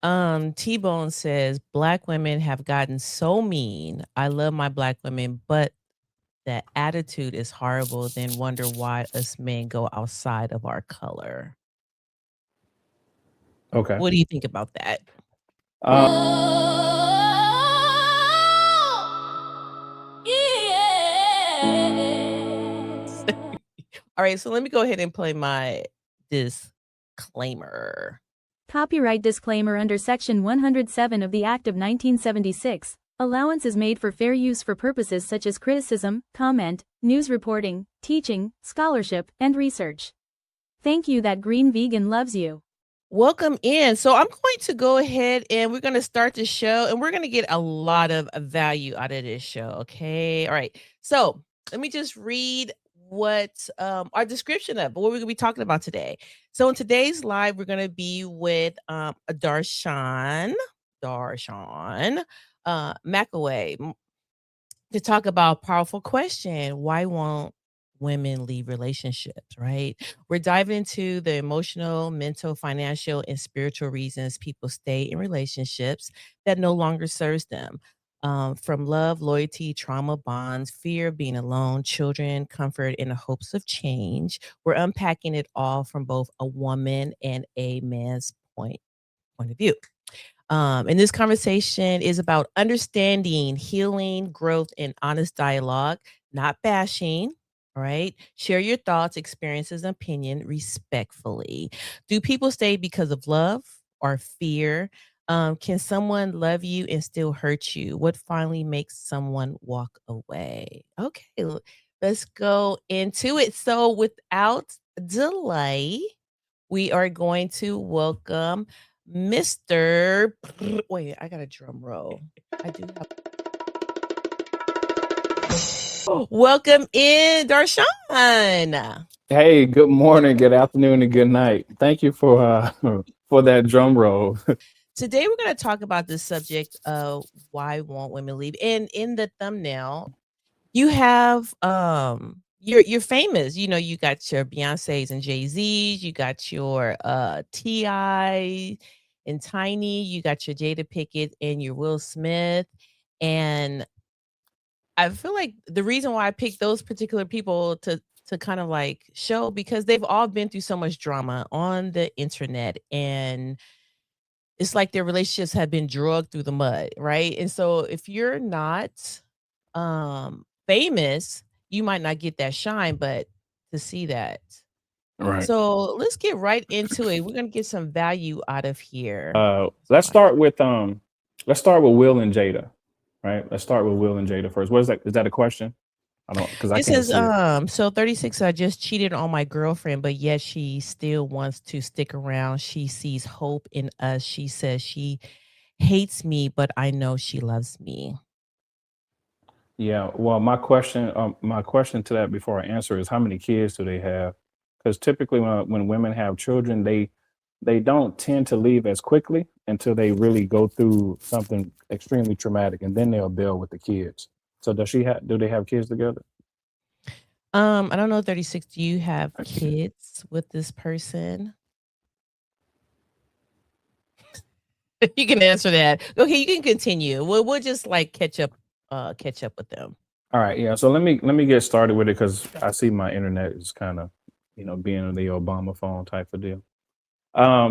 T-Bone says black women have gotten so mean. I love my black women, but that attitude is horrible. Then wonder why us men go outside of our color. Okay. What do you think about that? All right, so let me go ahead and play my disclaimer. Copyright disclaimer under Section 107 of the Act of 1976. Allowance is made for fair use for purposes such as criticism, comment, news reporting, teaching, scholarship, and research. Thank you that Green Vegan loves you. Welcome in. So I'm going to go ahead and we're going to start the show and we're going to get a lot of value out of this show. Okay. All right. So let me just read what our description of what we're going to be talking about today. So in today's live, we're going to be with Darshan McAway to talk about a powerful question. Why won't women leave relationships, right? We're diving into the emotional, mental, financial, and spiritual reasons people stay in relationships that no longer serves them. From love, loyalty, trauma, bonds, fear of being alone, children, comfort, and the hopes of change. We're unpacking it all from both a woman and a man's point of view. And this conversation is about understanding, healing, growth, and honest dialogue, not bashing. All right. Share your thoughts, experiences, and opinion respectfully. Do people stay because of love or fear? Can someone love you and still hurt you? What finally makes someone walk away? Okay, let's go into it. So, without delay, we are going to welcome Mr. Wait, I got a drum roll. I do have. Welcome in, Darshan. Hey, good morning, good afternoon, and good night. Thank you for for that drum roll. Today we're going to talk about the subject of why won't women leave. And in the thumbnail, you have you're famous. You know, you got your Beyonce's and Jay-Z's, you got your T.I. and Tiny, you got your Jada Pickett and your Will Smith. And I feel like the reason why I picked those particular people to kind of like show because they've all been through so much drama on the internet and it's like their relationships have been drugged through the mud, right? And so if you're not famous, you might not get that shine, but to see that. Right. So let's get right into it. We're gonna get some value out of here. Let's start with Will and Jada. Right. Let's start with Will and Jada first. What is that? Is that a question? I don't because I It can't says, see it. so 36, I just cheated on my girlfriend, but yet she still wants to stick around. She sees hope in us. She says she hates me, but I know she loves me. Yeah. Well, my question to that before I answer is how many kids do they have? Because typically when women have children, they don't tend to leave as quickly until they really go through something extremely traumatic, and then they'll bail with the kids. So do they have kids together? I don't know, 36, do you have kids with this person? You can answer that. Okay, you can continue. We'll just like catch up with them. All right, yeah. So let me get started with it because I see my internet is kind of, being the Obama phone type of deal.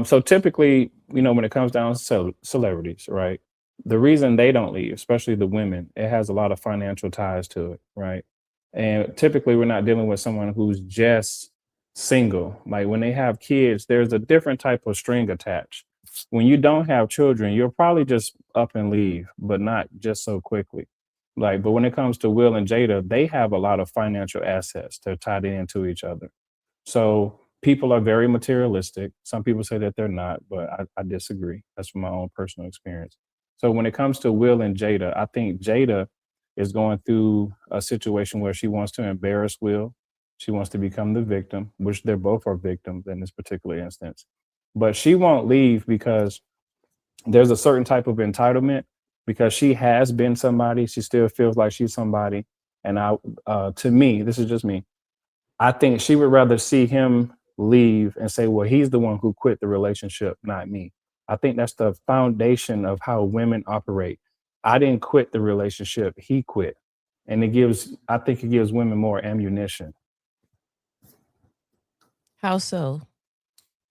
So typically, when it comes down to celebrities, right? The reason they don't leave, especially the women, it has a lot of financial ties to it, right? And typically, we're not dealing with someone who's just single. Like when they have kids, there's a different type of string attached. When you don't have children, you'll probably just up and leave, but not just so quickly. Like, but when it comes to Will and Jada, they have a lot of financial assets. They're tied into each other. So people are very materialistic. Some people say that they're not, but I disagree. That's from my own personal experience. So when it comes to Will and Jada, I think Jada is going through a situation where she wants to embarrass Will. She wants to become the victim, which they're both are victims in this particular instance. But she won't leave because there's a certain type of entitlement because she has been somebody. She still feels like she's somebody. And to me, this is just me. I think she would rather see him leave and say, well, he's the one who quit the relationship, not me. I think that's the foundation of how women operate. I didn't quit the relationship, he quit. And I think it gives women more ammunition. How so?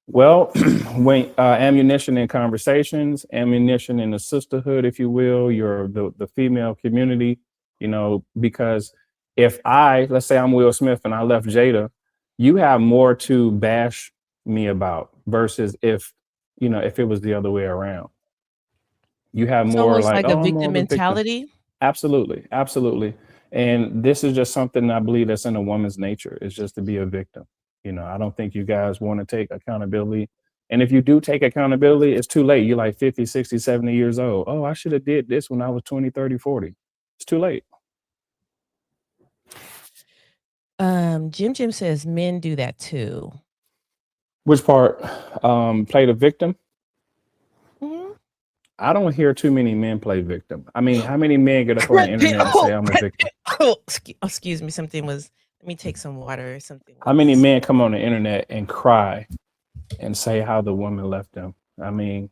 Well, when ammunition in conversations, ammunition in the sisterhood, if you will, the female community, because if let's say I'm Will Smith and I left Jada, you have more to bash me about versus if it was the other way around. You have It's more almost like, like a oh, I'm more victim of a victim. mentality. Absolutely, absolutely. And this is just something I believe that's in a woman's nature, is just to be a victim. I don't think you guys want to take accountability. And if you do take accountability, it's too late. You're like 50, 60, 70 years old. Oh, I should have did this when I was 20, 30, 40. It's too late. Jim says men do that too. Which part? Play the victim? Mhm. I don't hear too many men play victim. I mean, how many men get up on the internet and say I'm a victim? Excuse me. Let me take some water or something. How many men come on the internet and cry and say how the woman left them? I mean,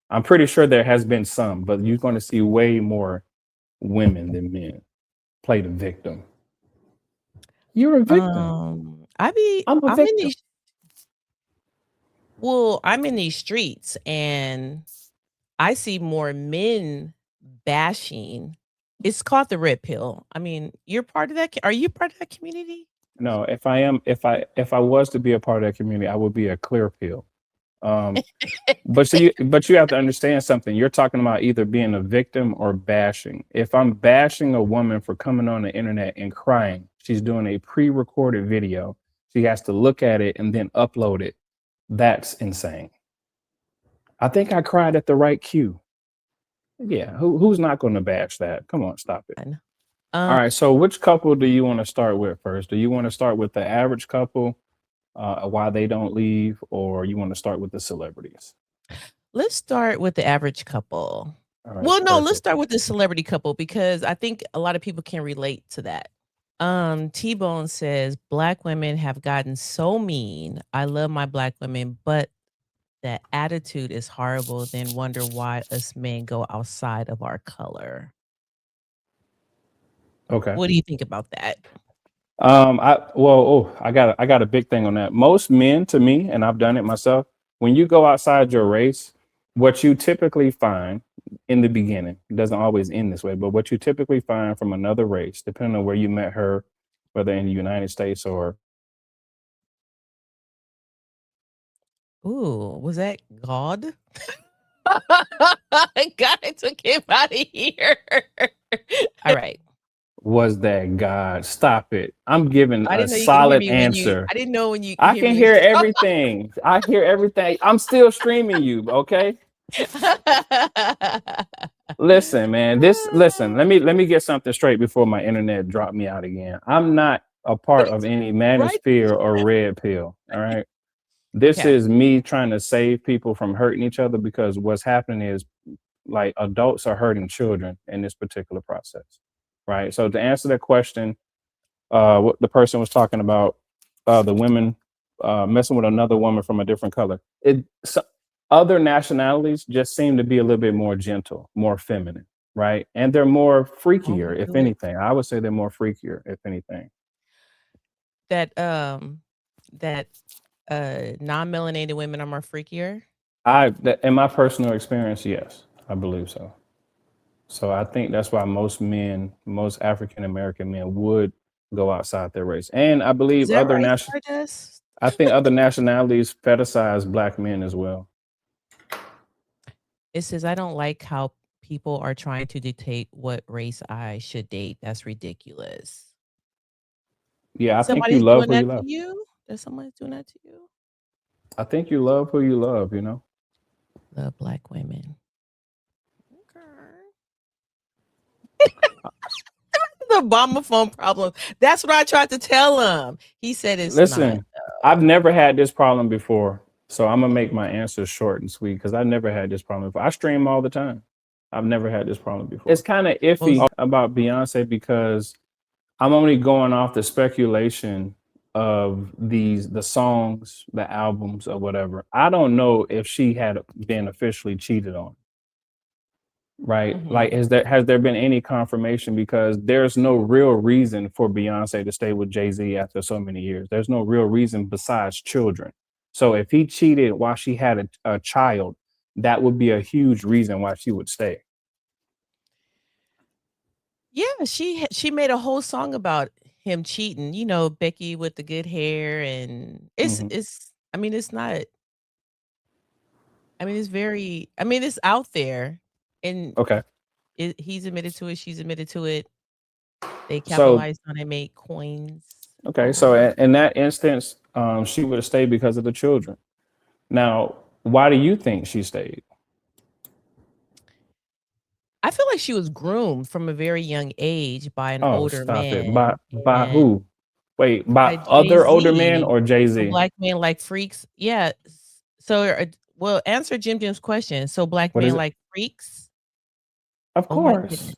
I'm pretty sure there has been some, but you're going to see way more women than men play the victim. You're a victim. I'm a I'm in victim. I'm in these streets and I see more men bashing. It's called the red pill. I mean, you're part of that. Are you part of that community? No, if I was to be a part of that community, I would be a clear pill. But you have to understand something. You're talking about either being a victim or bashing. If I'm bashing a woman for coming on the internet and crying, she's doing a pre-recorded video. She has to look at it and then upload it. That's insane. I think I cried at the right cue. Yeah, who's not going to bash that? Come on, stop it. All right, so which couple do you want to start with first? Do you want to start with the average couple, why they don't leave, or you want to start with the celebrities? Let's start with the average couple. All right, Well, no, let's perfect. start with the celebrity couple because I think a lot of people can relate to that. T-Bone says black women have gotten so mean. I love my black women, but that attitude is horrible. Then wonder why us men go outside of our color. Okay. What do you think about that? I got a big thing on that. Most men, to me, and I've done it myself, when you go outside your race, what you typically find in the beginning, it doesn't always end this way, but what you typically find from another race, depending on where you met her, whether in the United States or Ooh, was that God? God took him out of here. All right. was that God? Stop it. I'm giving I a didn't know you can hear solid me answer. I didn't know when you could I hear can me. hear everything. I hear everything. I'm still streaming you, okay? Listen, man. Listen, let me get something straight before my internet drop me out again. I'm not a part of any Right? manosphere or red pill. All right. This Okay. is me trying to save people from hurting each other, because what's happening is, like, adults are hurting children in this particular process. Right. So to answer that question, what the person was talking about, the women messing with another woman from a different color. Other nationalities just seem to be a little bit more gentle, more feminine, right? And they're more freakier, if Do it. anything. I would say they're more freakier, if anything. That that non-melanated women are more freakier. In my personal experience, yes, I believe so. So I think that's why most African American men would go outside their race. And I Is believe that right, Stardust? I think other nationalities fetishize black men as well. It says I don't like how people are trying to dictate what race I should date. That's ridiculous. Yeah, I think you Somebody's love doing who you that to love. you? There's somebody doing that to you? I think you love who you love, you know? Love black women. The Obama phone problem. That's what I tried to tell him. He said it's Listen, not. I've never had this problem before. So I'm gonna make my answer short and sweet, because I never had this problem before. I stream all the time. I've never had this problem before. It's kind of iffy about Beyonce because I'm only going off the speculation of the songs, the albums, or whatever, I don't know if she had been officially cheated on. Right? Mhm. Like, has there been any confirmation? Because there's no real reason for Beyonce to stay with Jay-Z after so many years. There's no real reason besides children. So if he cheated while she had a child, that would be a huge reason why she would stay. Yeah, she made a whole song about him cheating, Becky with the good hair, and Mhm. it's I mean, it's not I mean, it's very I mean, it's out there, and Okay. he's admitted to it, she's admitted to it. They So capitalized on it, made coins okay, over so it. in that instance, she would have stayed because of the children. Now, why do you think she stayed? I feel like she was groomed from a very young age by an Oh, older stop it. By and who? Wait, by by other older men Jay-Z. or So Jay-Z? black men like freaks. Yeah. So, well, answer Jim's question. So black What is men it? like freaks? Of Oh my course. goodness.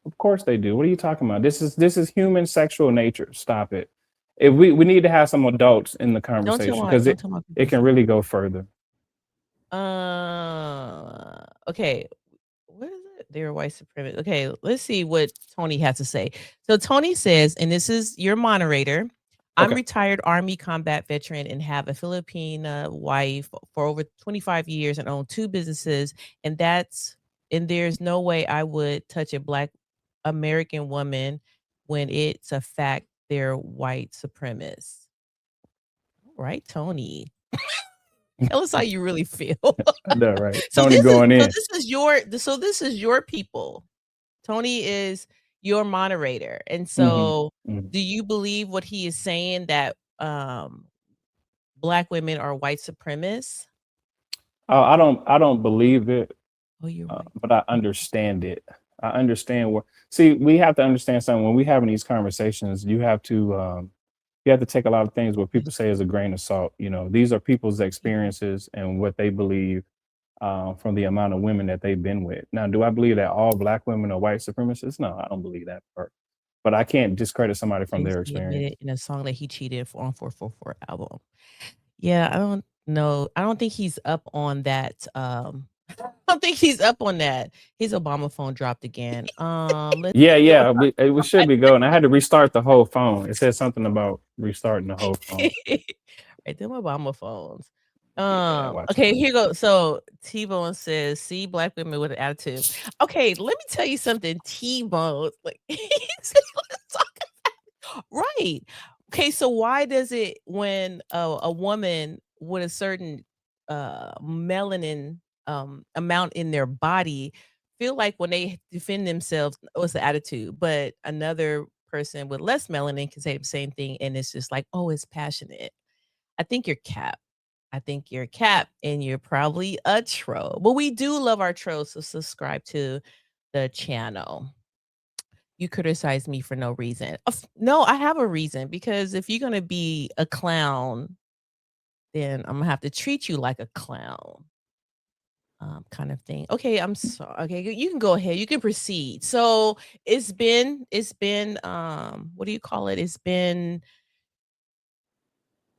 Of course they do. What are you talking about? This is human sexual nature. Stop it. If we need to have some adults in the conversation because Don't tell my it people's can really go further. okay. What is it? They're white supremacists. Okay, let's see what Tony has to say. So Tony says, and this is your moderator. I'm Okay. retired Army combat veteran and have a Filipina wife for over 25 years and own two businesses. And there's no way I would touch a black American woman when it's a fact they're white supremacists. All right, Tony. Tell us how you really feel. I know, right? So Tony this is going so in. this is your people. Tony is your moderator. And Mhm. so Mhm. do you believe what he is saying that black women are white supremacists? I don't believe it, Oh, you're right. but I Okay. understand it. I understand what. See, we have to understand something when we having these conversations. You have to take a lot of things what Yes. people say as a grain of salt. These are people's experiences and what they believe from the amount of women that they've been with. Now, do I believe that all black women are white supremacists? No, I don't believe that part. But I can't discredit somebody from their Jay-Z experience. admitted in a song that he cheated for on 444 album. Yeah, I don't know. I don't think he's up on that. I don't think he's up on that. His Obama phone dropped again. Let's Yeah, see. yeah, we should be going. I had to restart the whole phone. It said something about restarting the whole phone. Right, them Obama phones. Yeah, watch Okay, out. here go. So T-Bone says, "See black women with an attitude." Okay, let me tell you something. T-Bone, like, he said, let's talk right. Okay, so why does it when a woman with a certain melanin amount in their body feel like when they defend themselves, oh, it's the attitude, but another person with less melanin can say the same thing, and it's just like, oh, it's passionate. I think you're cap. I think you're cap, and you're probably a troll. But we do love our trolls, so subscribe to the channel. You criticize me for no reason. No, I have a reason because if you're gonna be a clown, then I'm gonna have to treat you like a clown, kind of thing. Okay, I'm sorry. Okay, you can go ahead. You can proceed. So it's been what do you call it? It's been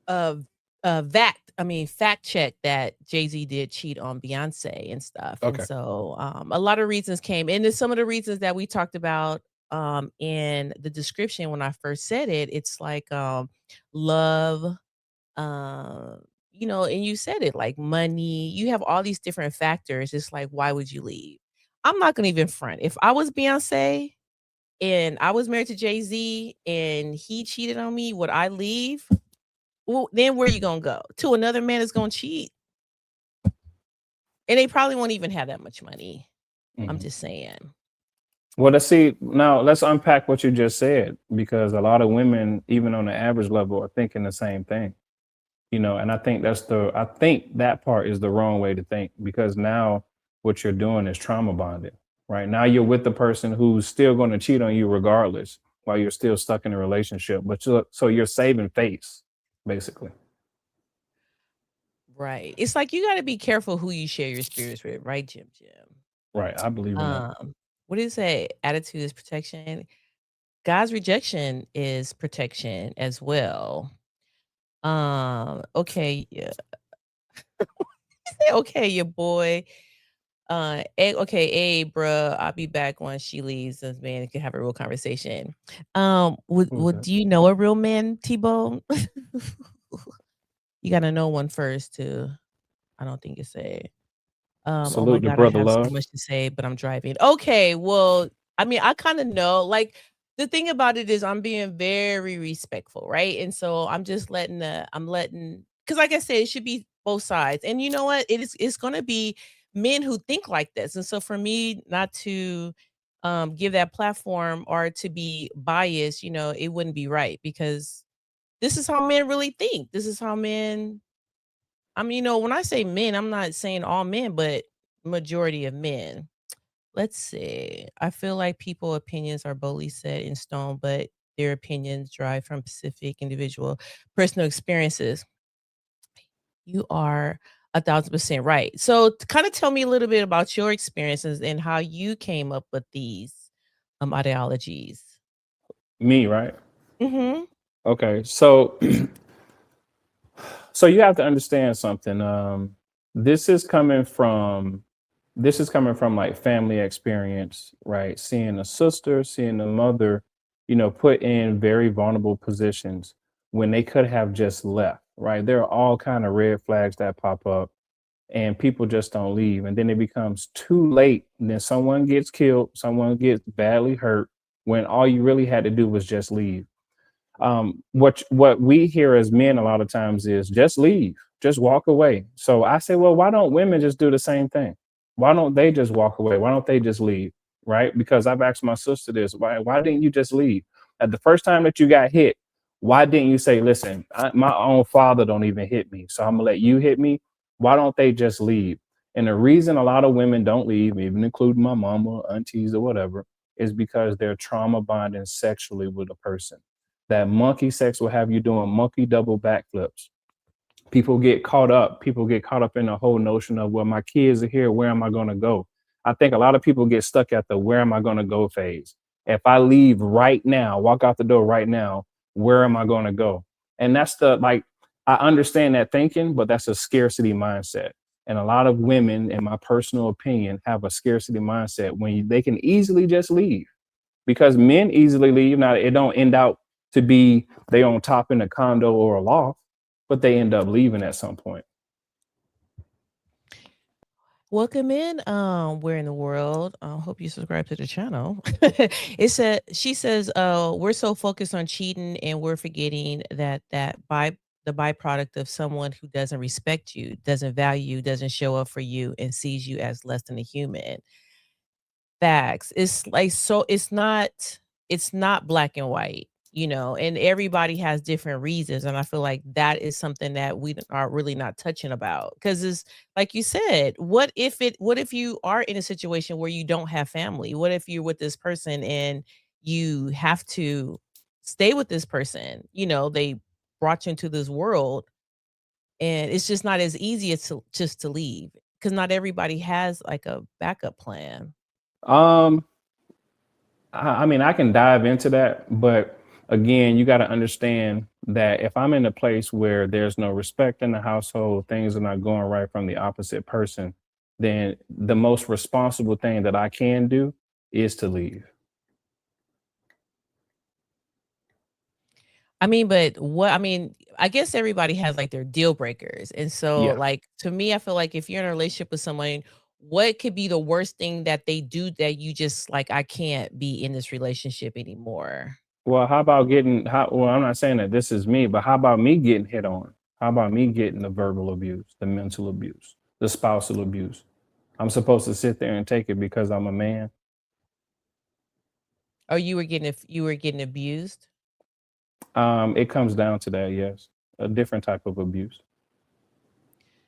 uh fact check that Jay-Z did cheat on Beyonce and stuff. And Okay. so a lot of reasons came. And there's some of the reasons that we talked about in the description when I first said it. It's like love, uh, and you said it like money. You have all these different factors. It's like, why would you leave? I'm not gonna even front. If I was Beyonce and I was married to Jay-Z and he cheated on me, would I leave? Well, then where you gonna go? To another man that's gonna cheat, and they probably won't even have that much money. I'm Mhm. just saying. Well, let's see. Now, let's unpack what you just said because a lot of women, even on the average level, are thinking the same thing. And I think that part is the wrong way to think because now what you're doing is trauma bonding, right? Now you're with the person who's still going to cheat on you regardless while you're still stuck in a relationship. So you're saving face, basically. Right. It's like you gotta be careful who you share your spirits with, right, Jim? Right. I believe in that. What do you say? Attitude is protection. God's rejection is protection as well. Okay, yeah. Okay, your boy. Okay, hey, bruh, I'll be back once she leaves. Us man can have a real conversation. Who's Would that? do you know a real man, T-Bone? You gotta know one first too. I don't think it's safe. Oh my Salute to god, I brother have so love. much to say, but I'm driving. Okay, well, I mean, I kinda know, like, the thing about it is I'm being very respectful, right? And so I'm letting, because like I said, it should be both sides. And you know what? It's gonna be men who think like this. And so for me not to give that platform or to be biased, it wouldn't be right because this is how men really think. This is how men, I mean, when I say men, I'm not saying all men, but majority of men. Let's see. I feel like people opinions are boldly set in stone, but their opinions derive from specific individual personal experiences. You are 1,000% right. So kind of tell me a little bit about your experiences and how you came up with these ideologies. Me, right? Mhm. Okay. So so you have to understand something. This is coming from like family experience, right? Seeing a sister, seeing a mother, put in very vulnerable positions when they could have just left, right? There are all kind of red flags that pop up and people just don't leave. And then it becomes too late. And then someone gets killed, someone gets badly hurt when all you really had to do was just leave. What we hear as men a lot of times is just leave, just walk away. So I say, well, why don't women just do the same thing? Why don't they just walk away? Why don't they just leave? Right? Because I've asked my sister this. Why didn't you just leave? At the first time that you got hit, why didn't you say, listen, my own father don't even hit me, so I'm gonna let you hit me? Why don't they just leave? And the reason a lot of women don't leave, even including my mama, aunties, or whatever, is because they're trauma bonding sexually with a person. That monkey sex will have you doing monkey double backflips. People get caught up in the whole notion of, well, my kids are here, where am I going to go? I think a lot of people get stuck at the where am I going to go phase. If I leave right now, walk out the door right now, where am I going to go? And that's the like, I understand that thinking, but that's a scarcity mindset. And a lot of women, in my personal opinion, have a scarcity mindset when they can easily just leave, because men easily leave. Now it don't end out to be they on top in a condo or a loft, but they end up leaving at some point. Welcome in. Where in the world? Hope you subscribe to the channel. She says, we're so focused on cheating and we're forgetting that the byproduct of someone who doesn't respect you, doesn't value you, doesn't show up for you, and sees you as less than a human. Facts. It's like, so it's not black and white, and everybody has different reasons. And I feel like that is something that we are really not touching about. Cause it's like you said, what if you are in a situation where you don't have family? What if you're with this person and you have to stay with this person? They brought you into this world and it's just not as easy as just to leave. Cause not everybody has like a backup plan. Um, I mean, I can dive into that, but again, you got to understand that if I'm in a place where there's no respect in the household, things are not going right from the opposite person, then the most responsible thing that I can do is to leave. I guess everybody has like their deal breakers. And so Yeah. like to me, I feel like if you're in a relationship with someone, what could be the worst thing that they do that you just like, I can't be in this relationship anymore? Well, how about well, I'm not saying that this is me, but how about me getting hit on? How about me getting the verbal abuse, the mental abuse, the spousal abuse? I'm supposed to sit there and take it because I'm a man. Or you were getting abused? It comes down to that, yes. A different type of abuse.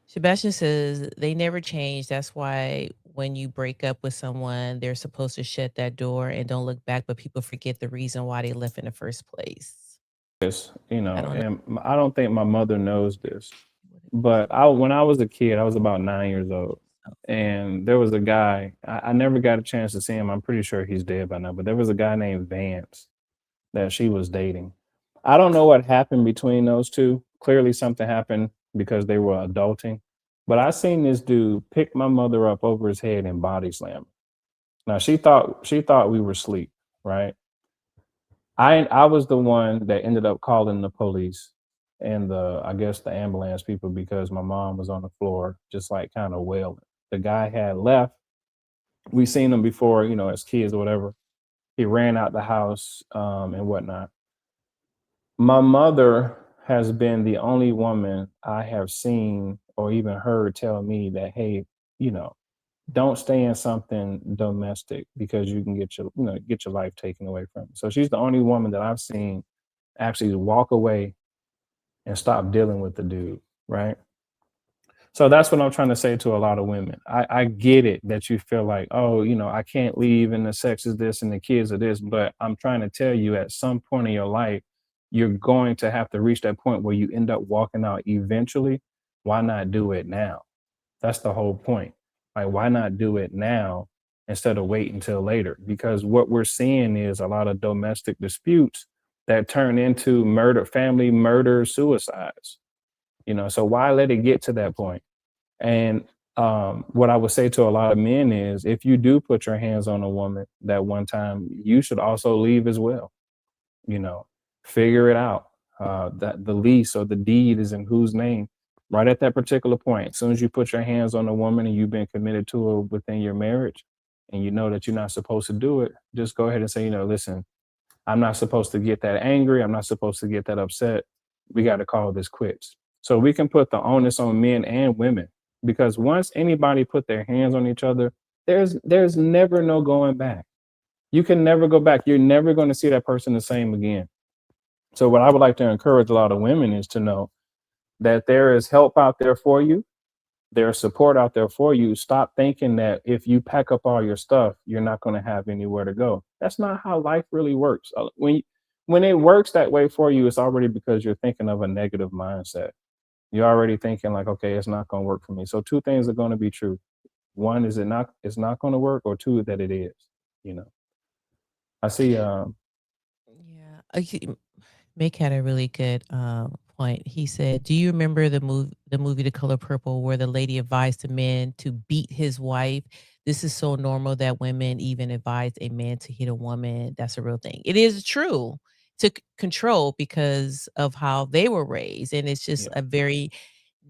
Sebastian says they never change. That's why when you break up with someone, they're supposed to shut that door and don't look back, but people forget the reason why they left in the first place. Yes, I don't know. and I don't think my mother knows this, but when I was a kid, I was about 9 years old, and there was a guy. I never got a chance to see him. I'm pretty sure he's dead by now, but there was a guy named Vance that she was dating. I don't know what happened between those two, clearly something happened because they were adulting. But I seen this dude pick my mother up over his head and body slam her. Now she thought we were asleep, right? I was the one that ended up calling the police and the I guess the ambulance people because my mom was on the floor just like kind of wailing. The guy had left. We seen him before, as kids or whatever. He ran out the house and whatnot. My mother has been the only woman I have seen or even heard tell me that, hey, you know, don't stay in something domestic because you can get your life taken away from you. So she's the only woman that I've seen actually walk away and stop dealing with the dude, right? So that's what I'm trying to say to a lot of women. I get it that you feel like, oh, I can't leave and the sex is this and the kids are this, but I'm trying to tell you at some point in your life, you're going to have to reach that point where you end up walking out eventually. Why not do it now? That's the whole point. Like, why not do it now instead of wait until later? Because what we're seeing is a lot of domestic disputes that turn into family murder, suicides. So why let it get to that point? And what I would say to a lot of men is if you do put your hands on a woman that one time, you should also leave as well. You know, figure it out. That the lease or the deed is in whose name right at that particular point. As soon as you put your hands on a woman and you've been committed to her within your marriage and you know that you're not supposed to do it, just go ahead and say, listen, I'm not supposed to get that angry. I'm not supposed to get that upset. We got to call this quits. So we can put the onus on men and women because once anybody put their hands on each other, there's never no going back. You can never go back. You're never going to see that person the same again. So what I would like to encourage a lot of women is to know that there is help out there for you. There's support out there for you. Stop thinking that if you pack up all your stuff, you're not going to have anywhere to go. That's not how life really works. When it works that way for you, it's already because you're thinking of a negative mindset. You're already thinking like, okay, it's not going to work for me. So two things are going to be true. One is it's not going to work, or two, that it is. You know, I see. Yeah. Mick had a really good point. He said, "Do you remember the movie The Color Purple, where the lady advised the man to beat his wife? This is so normal that women even advise a man to hit a woman. That's a real thing. It is true to control because of how they were raised, and it's just Yeah, a very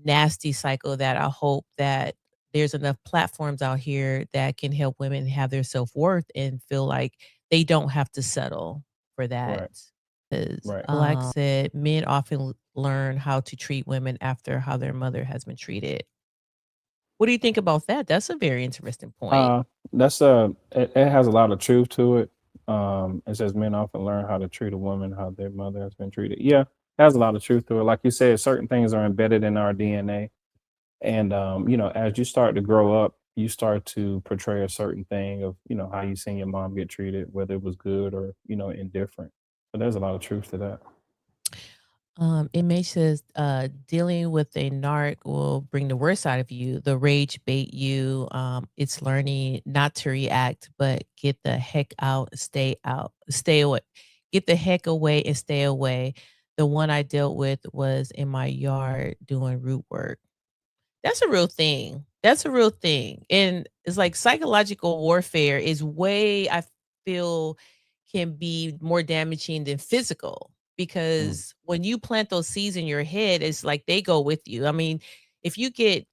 nasty cycle that I hope that there's enough platforms out here that can help women have their self worth and feel like they don't have to settle for that." right, 'Cause, right. Black said men often learn how to treat women after how their mother has been treated. What do you think about that? That's a very interesting point. Uh, that's it has a lot of truth to it. It says men often learn how to treat a woman how their mother has been treated. Yeah, it has a lot of truth to it. Like you said, certain things are embedded in our DNA, and as you start to grow up, you start to portray a certain thing of how you seen your mom get treated, whether it was good or indifferent. So there's a lot of truth to that. It makes us dealing with a narc will bring the worst out of you. The rage bait you. It's learning not to react, but get the heck out, stay away. Get the heck away and stay away. The one I dealt with was in my yard doing root work. That's a real thing. That's a real thing. And it's like psychological warfare is way, I feel, can be more damaging than physical Mm. because when you plant those seeds in your head, it's like they go with you. I mean, if you get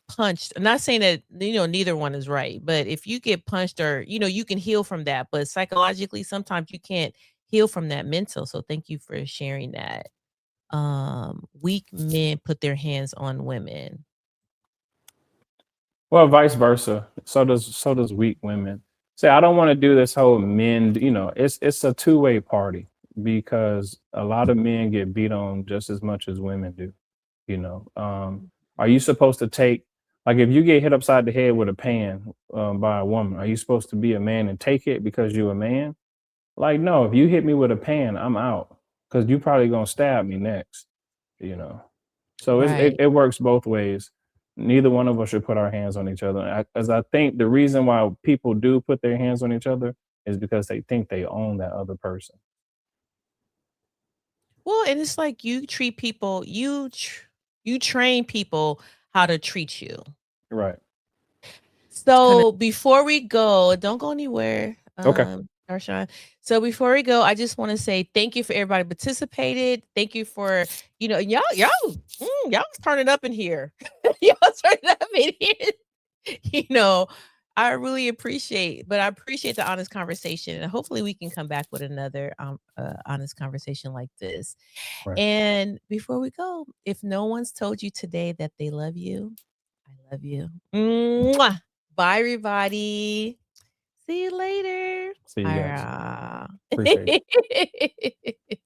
punched, I'm not saying that, neither one is right, but if you get punched or, you can heal from that. But psychologically, sometimes you can't heal from that mental. So thank you for sharing that. Weak men put their hands on women. Well, vice versa. So does weak women. Say, I don't want to do this whole men. It's a two-way party because a lot of men get beat on just as much as women do. You know, are you supposed to take like if you get hit upside the head with a pan by a woman? Are you supposed to be a man and take it because you're a man? Like, no. If you hit me with a pan, I'm out because you probably gonna stab me next. You know. So Right. it works both ways. Neither one of us should put our hands on each other. As I think the reason why people do put their hands on each other is because they think they own that other person. Well, and it's like you treat people, you train people how to treat you. Right. So before we go, don't go anywhere. Okay. Darshan. So before we go, I just want to say thank you for everybody who participated. Thank you for, y'all was turning up in here. Y'all turning up in here. I really appreciate the honest conversation. And hopefully we can come back with another honest conversation like this. Right. And before we go, if no one's told you today that they love you, I love you. Mwah! Bye, everybody. See you later. See you guys. Hara. Appreciate it.